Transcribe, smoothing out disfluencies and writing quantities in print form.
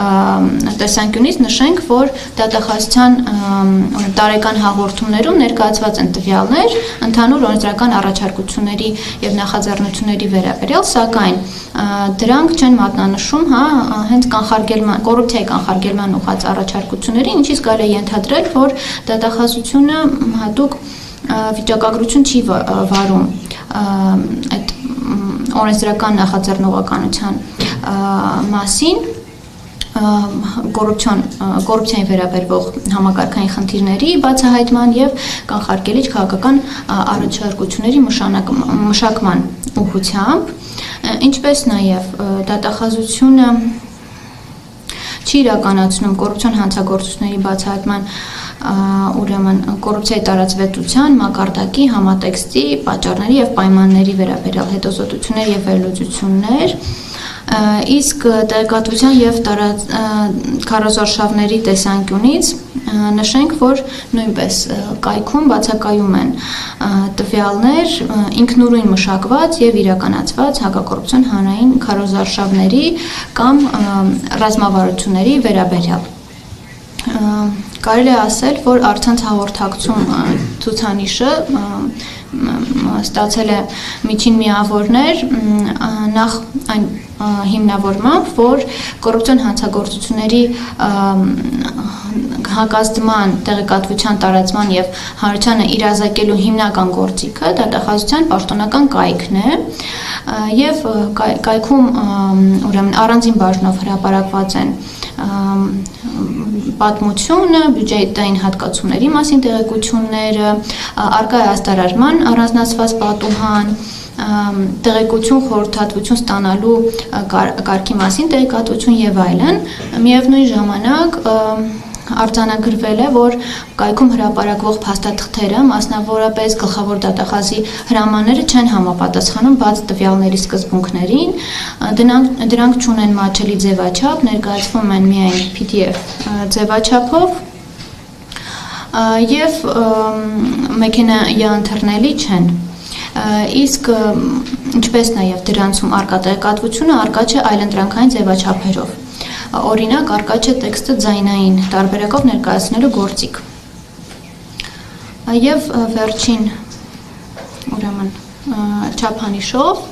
տեսանկյունից նշենք, որ դատախազության տարեկան հաղորդումներում ներկայացված են տվյալներ ընդհանուր օրենսդրական առաջարկությունների եւ նախաձեռնությունների վերաբերյալ, սակայն դրանք չեն մատնանշում, հենց կոռուպցիայի կանխարգելման ուղղված առաջարկությունների, ինչից կարելի է ենթադրել, որ դատախազությունը հատուկ վիճակագրություն չի վարում այդ օրենսդրական նախաձեռնողականության մասին կոռուպցիային վերաբերվող համակարգային խնդիրների բացահայտման եւ կանխարգելիչ քաղաքական առաջարկությունների մշակման ուղղությամբ, ինչպես նաեւ դատախազությունը չի իրականացնում կոռուպցիոն հանցագործությունների բացահայտման ուրեմն կոռուպցիայի տարածվեցության, մակարդակի, համատեքստի, պատճառների եւ պայմանների վերաբերյալ հետազոտություններ եւ վերլուծություններ, իսկ տեղեկատվության եւ քարոզարշավների տեսանկյունից նշենք, որ նույնպես կայքում բացակայում են տվյալներ ինքնուրույն մշակված եւ իրականացված հակակոռուպցիոն հանրային քարոզարշավների կամ ռազմավարությունների վերաբերյալ։ Կարելի է ասել, որ առցանց հաղորդակցում ցուցանիշը ստացել է միջին միավորներ նախ այն հիմնավորմամբ, որ կոռուպցիոն հանցագործությունների հակազդման, տեղեկատվության տարածման եւ հանրությանը իրազեկելու հիմնական գործիքը դատախազության պաշտոնական կայքն է եւ կայքում ուրեմն առանձին բաժնով հրապարակված են պատմությունը, բյուջետային հատկացումների մասին տեղեկությունները, առկա է աստարարման առանձնացված պատուհան, տեղեկություն, խորհրդատվություն ստանալու կարգի մասին տեղեկատվություն եւ այլն, միևնույն ժամանակ արձանագրվել է, որ կայքում հրապարակվող փաստաթղթերը, մասնավորապես գլխավոր դատախազի հրամանները չեն համապատասխանում բաց տվյալների սկզբունքներին, դրանք չունեն մատչելի ձևաչափ, ներկայացվում են միայն PDF ձևաչափով եւ մեքենաընթեռնելի չեն։ Իսկ ինչպես նաեւ դրանցում առկա տեղեկատվությունը առկա չէ այլընտրանքային ձևաչափերով։ Օրինակ, առկա չէ տեքստը ձայնային տարբերակով ներկայացնելու գործիք։ Եվ վերջին ուրեմն չափանիշով